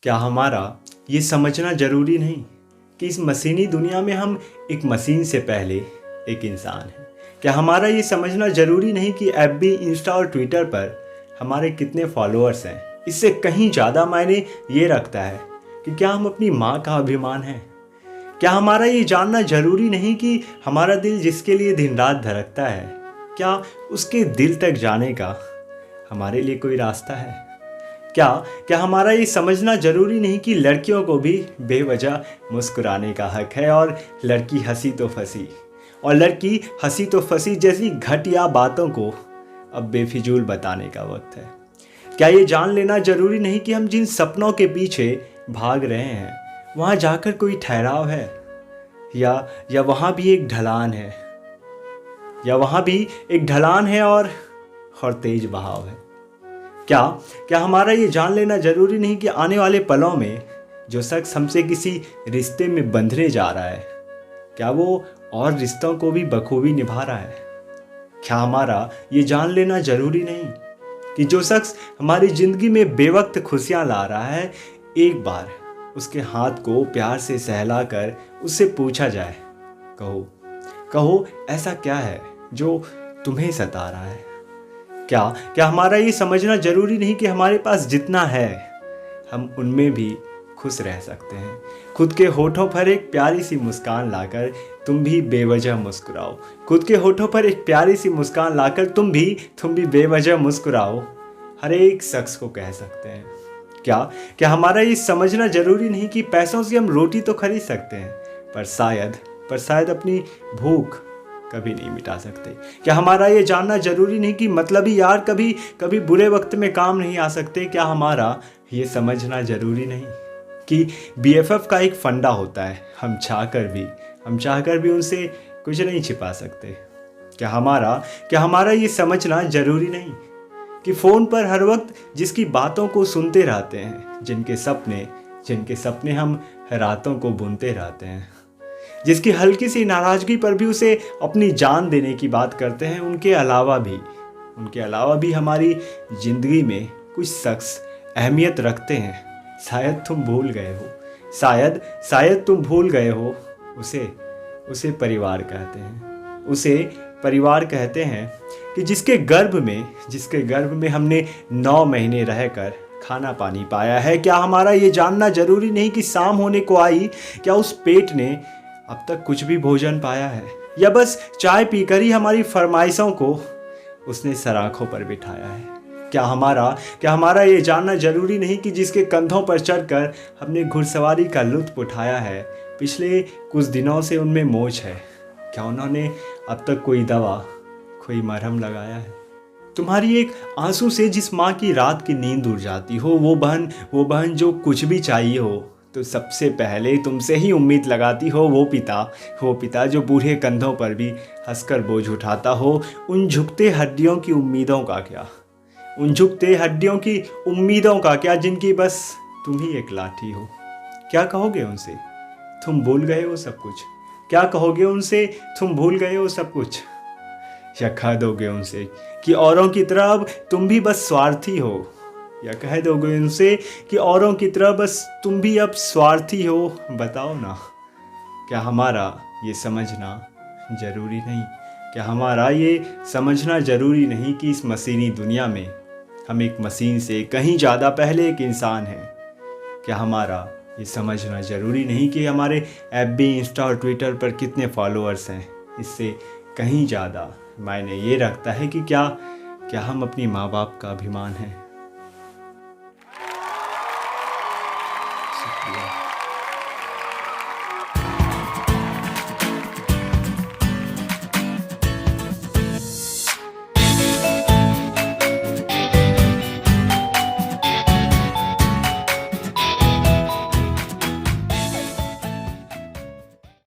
क्या हमारा ये समझना ज़रूरी नहीं कि इस मशीनी दुनिया में हम एक मशीन से पहले एक इंसान हैं? क्या हमारा ये समझना ज़रूरी नहीं कि एफबी, इंस्टा और ट्विटर पर हमारे कितने फॉलोअर्स हैं? इससे कहीं ज़्यादा मायने ये रखता है कि क्या हम अपनी माँ का अभिमान हैं? क्या हमारा ये जानना ज़रूरी नहीं कि हमारा दिल जिसके लिए दिन रात धड़कता है, क्या उसके दिल तक जाने का हमारे लिए कोई रास्ता है? क्या क्या हमारा ये समझना ज़रूरी नहीं कि लड़कियों को भी बेवजह मुस्कुराने का हक है, और लड़की हंसी तो फंसी जैसी घटिया बातों को अब बेफिजूल बताने का वक्त है? क्या ये जान लेना ज़रूरी नहीं कि हम जिन सपनों के पीछे भाग रहे हैं वहाँ जाकर कोई ठहराव है, या वहाँ भी एक ढलान है और तेज बहाव है? क्या हमारा ये जान लेना ज़रूरी नहीं कि आने वाले पलों में जो शख्स हमसे किसी रिश्ते में बंधने जा रहा है, क्या वो और रिश्तों को भी बखूबी निभा रहा है? क्या हमारा ये जान लेना ज़रूरी नहीं कि जो शख्स हमारी ज़िंदगी में बेवक्त खुशियाँ ला रहा है, एक बार उसके हाथ को प्यार से सहलाकर उससे पूछा जाए, कहो ऐसा क्या है जो तुम्हें सता रहा है? क्या हमारा ये समझना ज़रूरी नहीं कि हमारे पास जितना है हम उनमें भी खुश रह सकते हैं? खुद के होठों पर एक प्यारी सी मुस्कान लाकर तुम भी बेवजह मुस्कुराओ। तुम भी बेवजह मुस्कुराओ, हर एक शख्स को कह सकते हैं। क्या हमारा ये समझना ज़रूरी नहीं कि पैसों से हम रोटी तो खरीद सकते हैं, पर शायद अपनी भूख कभी नहीं मिटा सकते? क्या हमारा ये जानना ज़रूरी नहीं कि मतलबी यार कभी बुरे वक्त में काम नहीं आ सकते? क्या हमारा ये समझना ज़रूरी नहीं कि बीएफएफ का एक फंडा होता है, हम चाहकर भी उनसे कुछ नहीं छिपा सकते? क्या हमारा ये समझना ज़रूरी नहीं कि फ़ोन पर हर वक्त जिसकी बातों को सुनते रहते हैं, जिनके सपने हम रातों को बुनते रहते हैं, जिसकी हल्की सी नाराज़गी पर भी उसे अपनी जान देने की बात करते हैं, उनके अलावा भी हमारी ज़िंदगी में कुछ शख्स अहमियत रखते हैं? शायद तुम भूल गए हो उसे परिवार कहते हैं कि जिसके गर्भ में हमने 9 महीने रहकर खाना पानी पाया है। क्या हमारा ये जानना ज़रूरी नहीं कि शाम होने को आई, क्या उस पेट ने अब तक कुछ भी भोजन पाया है, या बस चाय पीकर ही हमारी फरमाइशों को उसने सराखों पर बिठाया है? क्या हमारा ये जानना ज़रूरी नहीं कि जिसके कंधों पर चढ़कर हमने घुड़सवारी का लुत्फ़ उठाया है, पिछले कुछ दिनों से उनमें मोच है? क्या उन्होंने अब तक कोई दवा, कोई मरहम लगाया है? तुम्हारी एक आंसू से जिस माँ की रात की नींद उड़ जाती हो, वो बहन जो कुछ भी चाहिए हो तो सबसे पहले तुमसे ही उम्मीद लगाती हो, वो पिता जो बूढ़े कंधों पर भी हंसकर बोझ उठाता हो, उन झुकते हड्डियों की उम्मीदों का क्या जिनकी बस तुम ही एक लाठी हो? क्या कहोगे उनसे, तुम भूल गए हो सब कुछ? या कह दोगे उनसे कि औरों की तरह अब तुम भी बस स्वार्थी हो? या कह दोगे उनसे कि औरों की तरह बस तुम भी अब स्वार्थी हो? बताओ ना, क्या हमारा ये समझना ज़रूरी नहीं कि इस मशीनी दुनिया में हम एक मशीन से कहीं ज़्यादा पहले एक इंसान हैं? क्या हमारा ये समझना ज़रूरी नहीं कि हमारे एफबी, इंस्टा और ट्विटर पर कितने फॉलोअर्स हैं? इससे कहीं ज़्यादा मायने ये रखता है कि क्या हम अपनी माँ बाप का अभिमान हैं? शुक्रिया।